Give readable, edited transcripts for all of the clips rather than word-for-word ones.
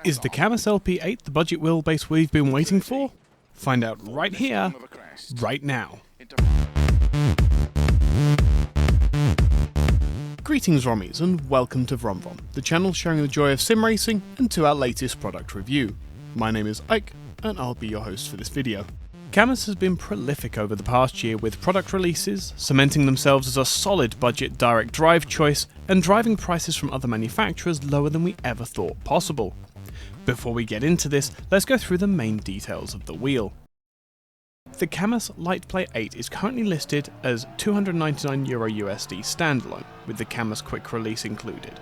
Is the Cammus LP8 the budget wheelbase we've been waiting for? Find out right here, right now. Greetings Rommies and welcome to VromVrom, the channel sharing the joy of sim racing and to our latest product review. My name is Ike and I'll be your host for this video. Cammus has been prolific over the past year with product releases, cementing themselves as a solid budget direct drive choice and driving prices from other manufacturers lower than we ever thought possible. Before we get into this, let's go through the main details of the wheel. The Cammus LP8 is currently listed as €299 USD standalone, with the Cammus quick release included.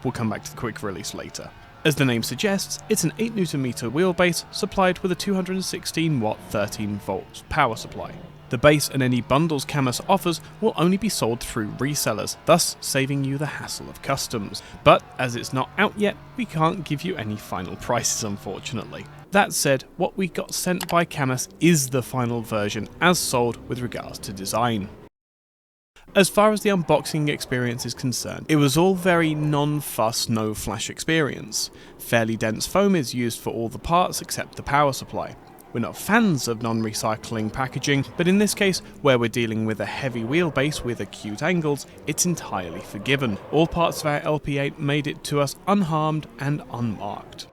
We'll come back to the quick release later. As the name suggests, it's an 8Nm wheelbase supplied with a 216 watt 13 volts power supply. The base and any bundles Cammus offers will only be sold through resellers, thus saving you the hassle of customs. But as it's not out yet, we can't give you any final prices unfortunately. That said, what we got sent by Cammus is the final version as sold with regards to design. As far as the unboxing experience is concerned, it was all very non-fuss, no-flash experience. Fairly dense foam is used for all the parts except the power supply. We're not fans of non-recycling packaging, but in this case, where we're dealing with a heavy wheelbase with acute angles, it's entirely forgiven. All parts of our LP8 made it to us unharmed and unmarked.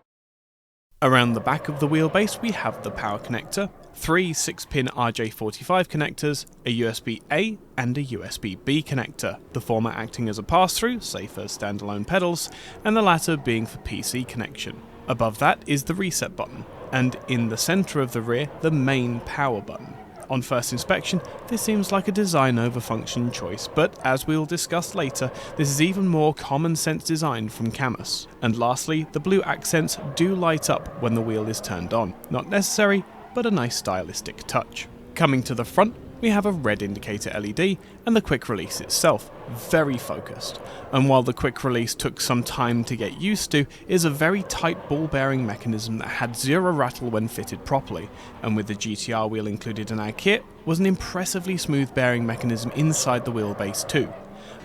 Around the back of the wheelbase we have the power connector, 3 6-pin RJ45 connectors, a USB-A and a USB-B connector, the former acting as a pass-through, say for standalone pedals, and the latter being for PC connection. Above that is the reset button, and in the centre of the rear, the main power button. On first inspection, this seems like a design over function choice, but as we'll discuss later, this is even more common sense design from Cammus. And lastly, the blue accents do light up when the wheel is turned on. Not necessary, but a nice stylistic touch. Coming to the front, we have a red indicator LED and the quick release itself, very focused. And while the quick release took some time to get used to, it is a very tight ball bearing mechanism that had zero rattle when fitted properly, and with the GTR wheel included in our kit, was an impressively smooth bearing mechanism inside the wheelbase too.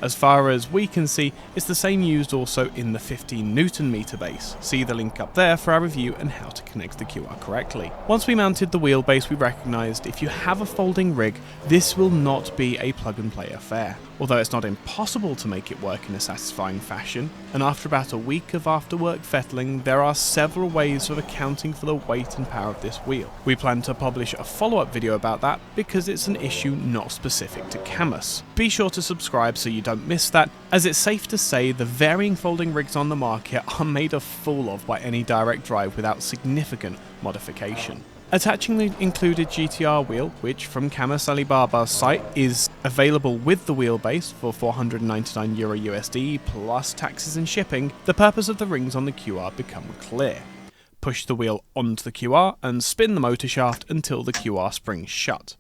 As far as we can see, it's the same used also in the 15Nm base. See the link up there for our review and how to connect the QR correctly. Once we mounted the wheelbase, we recognised if you have a folding rig, this will not be a plug and play affair. Although it's not impossible to make it work in a satisfying fashion, and after about a week of after work fettling, there are several ways of accounting for the weight and power of this wheel. We plan to publish a follow-up video about that because it's an issue not specific to Cammus. Be sure to subscribe so you don't miss that, as it's safe to say the varying folding rigs on the market are made a fool of by any direct drive without significant modification. Attaching the included GTR wheel, which from Cammus Alibaba's site is available with the wheelbase for €499 USD plus taxes and shipping, the purpose of the rings on the QR become clear. Push the wheel onto the QR and spin the motor shaft until the QR springs shut.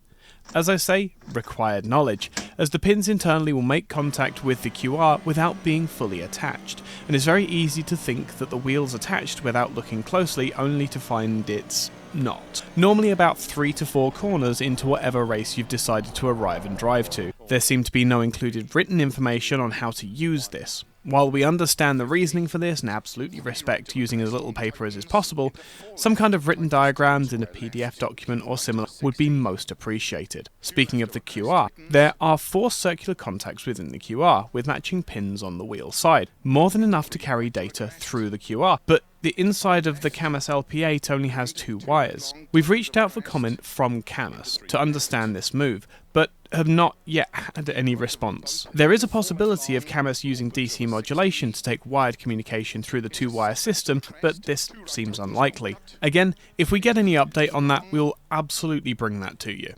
As I say, required knowledge, as the pins internally will make contact with the QR without being fully attached, and it's very easy to think that the wheel's attached without looking closely only to find it's not. Normally about 3 to 4 corners into whatever race you've decided to arrive and drive to. There seemed to be no included written information on how to use this. While we understand the reasoning for this and absolutely respect using as little paper as is possible, some kind of written diagrams in a PDF document or similar would be most appreciated. Speaking of the QR, there are 4 circular contacts within the QR with matching pins on the wheel side, more than enough to carry data through the QR, but the inside of the Cammus LP8 only has 2 wires. We've reached out for comment from Cammus to understand this move, but have not yet had any response. There is a possibility of Cammus using DC modulation to take wired communication through the 2-wire system, but this seems unlikely. Again, if we get any update on that, we'll absolutely bring that to you.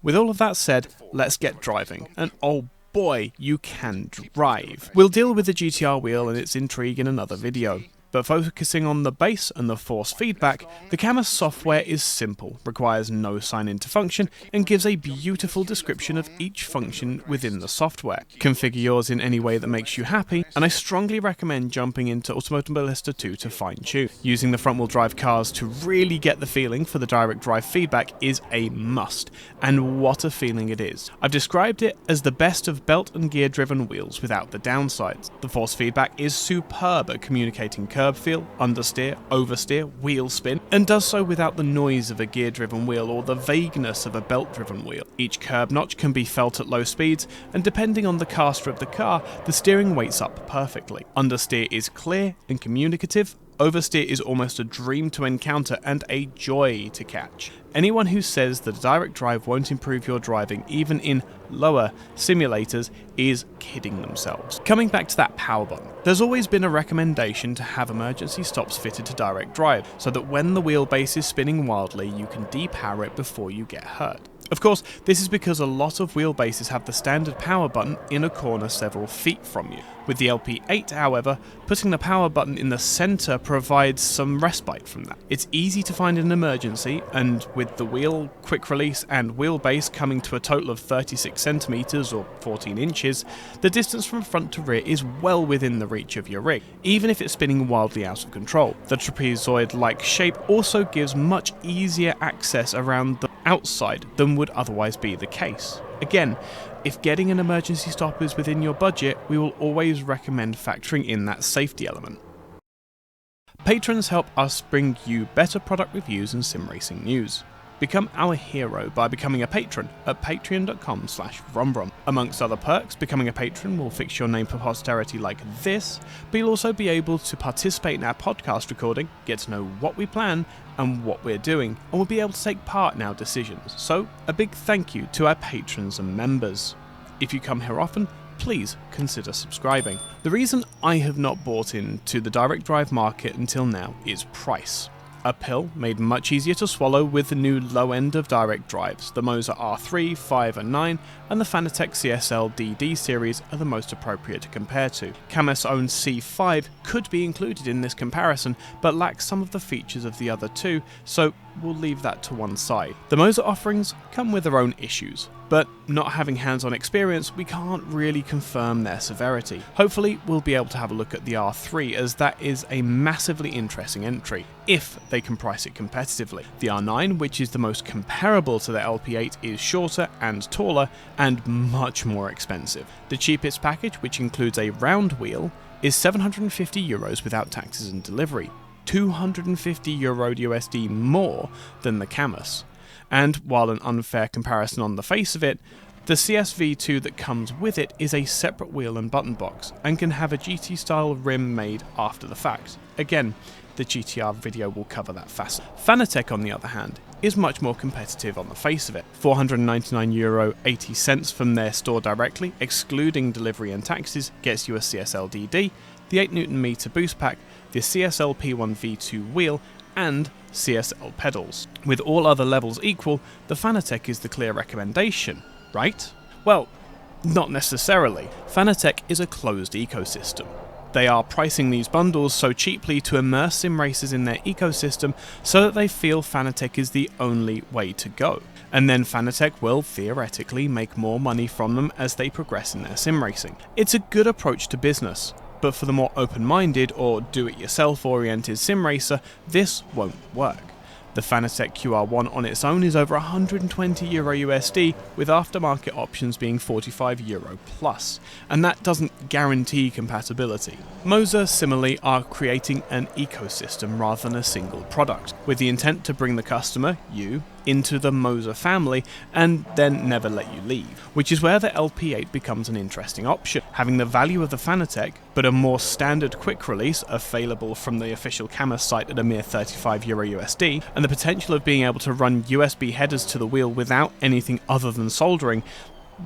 With all of that said, let's get driving, and oh boy, you can drive. We'll deal with the GTR wheel and its intrigue in another video. But focusing on the base and the force feedback, the Cammus software is simple, requires no sign-in to function, and gives a beautiful description of each function within the software. Configure yours in any way that makes you happy, and I strongly recommend jumping into Automobilista 2 to fine-tune. Using the front-wheel drive cars to really get the feeling for the direct drive feedback is a must, and what a feeling it is. I've described it as the best of belt and gear-driven wheels without the downsides. The force feedback is superb at communicating curb feel, understeer, oversteer, wheel spin, and does so without the noise of a gear-driven wheel or the vagueness of a belt-driven wheel. Each curb notch can be felt at low speeds, and depending on the caster of the car, the steering weights up perfectly. Understeer is clear and communicative. Oversteer is almost a dream to encounter and a joy to catch. Anyone who says that a direct drive won't improve your driving, even in lower simulators, is kidding themselves. Coming back to that power button, there's always been a recommendation to have emergency stops fitted to direct drive, so that when the wheelbase is spinning wildly, you can depower it before you get hurt. Of course, this is because a lot of wheelbases have the standard power button in a corner several feet from you. With the LP8, however, putting the power button in the centre provides some respite from that. It's easy to find an emergency, and with the wheel, quick release and wheelbase coming to a total of 36 centimeters or 14 inches, the distance from front to rear is well within the reach of your rig, even if it's spinning wildly out of control. The trapezoid-like shape also gives much easier access around the outside than would otherwise be the case. Again, if getting an emergency stop is within your budget, we will always recommend factoring in that safety element. Patrons help us bring you better product reviews and sim racing news. Become our hero by becoming a patron at patreon.com/vromvrom. Amongst other perks, becoming a patron will fix your name for posterity like this, but you'll also be able to participate in our podcast recording, get to know what we plan and what we're doing, and will be able to take part in our decisions. So, a big thank you to our patrons and members. If you come here often, please consider subscribing. The reason I have not bought into the direct drive market until now is price. A pill made much easier to swallow with the new low end of direct drives. The Mozas R3, 5 and 9 and the Fanatec CSL DD series are the most appropriate to compare to. Cammus' own C5 could be included in this comparison, but lacks some of the features of the other two, so we'll leave that to one side. The Mozas offerings come with their own issues, but not having hands-on experience, we can't really confirm their severity. Hopefully, we'll be able to have a look at the R3, as that is a massively interesting entry, if they can price it competitively. The R9, which is the most comparable to the LP8, is shorter and taller, and much more expensive. The cheapest package, which includes a round wheel, is €750 without taxes and delivery, €250 USD more than the Cammus. And while an unfair comparison on the face of it, the CSV2 that comes with it is a separate wheel and button box, and can have a GT style rim made after the fact. Again, the GTR video will cover that facet. Fanatec, on the other hand, is much more competitive on the face of it. €499.80 from their store directly, excluding delivery and taxes, gets you a CSL DD, the 8Nm boost pack, the CSL P1 V2 wheel, and CSL pedals. With all other levels equal, the Fanatec is the clear recommendation, right? Well, not necessarily. Fanatec is a closed ecosystem. They are pricing these bundles so cheaply to immerse sim racers in their ecosystem so that they feel Fanatec is the only way to go. And then Fanatec will theoretically make more money from them as they progress in their sim racing. It's a good approach to business, but for the more open-minded or do-it-yourself oriented sim racer, this won't work. The Fanatec QR1 on its own is over €120 USD, with aftermarket options being €45 plus, and that doesn't guarantee compatibility. Mozas similarly are creating an ecosystem rather than a single product, with the intent to bring the customer, you, into the Mozas family and then never let you leave, which is where the LP8 becomes an interesting option, having the value of the Fanatec but a more standard quick release available from the official Cammus site at a mere €35 USD, and the potential of being able to run USB headers to the wheel without anything other than soldering.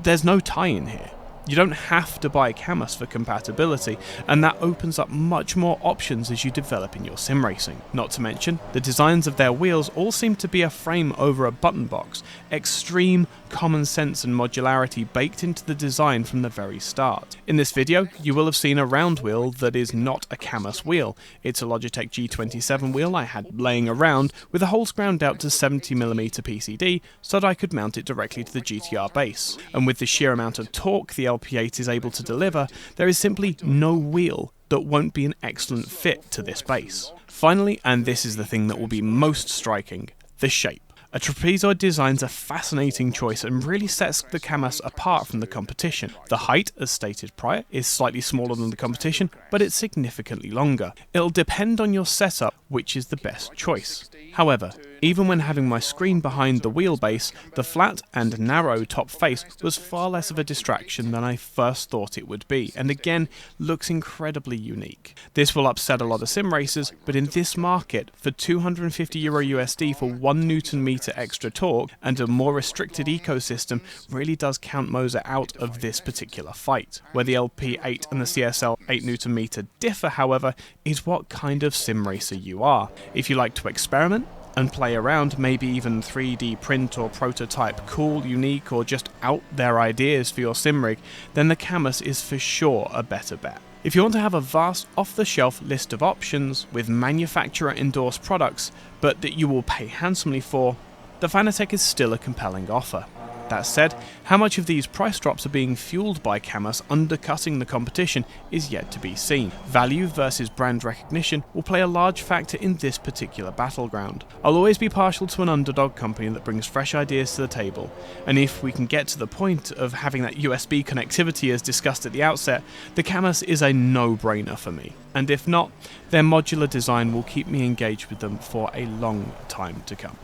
There's no tie-in here. You don't have to buy Cammus for compatibility, and that opens up much more options as you develop in your sim racing. Not to mention, the designs of their wheels all seem to be a frame over a button box, extreme common sense and modularity baked into the design from the very start. In this video, you will have seen a round wheel that is not a Cammus wheel. It's a Logitech G27 wheel I had laying around, with the holes ground out to 70mm PCD so that I could mount it directly to the GTR base. And with the sheer amount of torque the LP8 is able to deliver, there is simply no wheel that won't be an excellent fit to this base. Finally, and this is the thing that will be most striking, the shape. A trapezoid design's a fascinating choice and really sets the Cammus apart from the competition. The height, as stated prior, is slightly smaller than the competition, but it's significantly longer. It'll depend on your setup which is the best choice. However, even when having my screen behind the wheelbase, the flat and narrow top face was far less of a distraction than I first thought it would be, and again, looks incredibly unique. This will upset a lot of sim racers, but in this market, for €250 USD for 1 Nm extra torque and a more restricted ecosystem really does count Mozas out of this particular fight. Where the LP8 and the CSL 8 Nm differ, however, is what kind of sim racer you are. If you like to experiment and play around, maybe even 3D print or prototype cool, unique, or just out there ideas for your sim rig, then the Cammus is for sure a better bet. If you want to have a vast off-the-shelf list of options with manufacturer-endorsed products, but that you will pay handsomely for, the Fanatec is still a compelling offer. That said, how much of these price drops are being fueled by Cammus undercutting the competition is yet to be seen. Value versus brand recognition will play a large factor in this particular battleground. I'll always be partial to an underdog company that brings fresh ideas to the table, and if we can get to the point of having that USB connectivity as discussed at the outset, the Cammus is a no-brainer for me. And if not, their modular design will keep me engaged with them for a long time to come.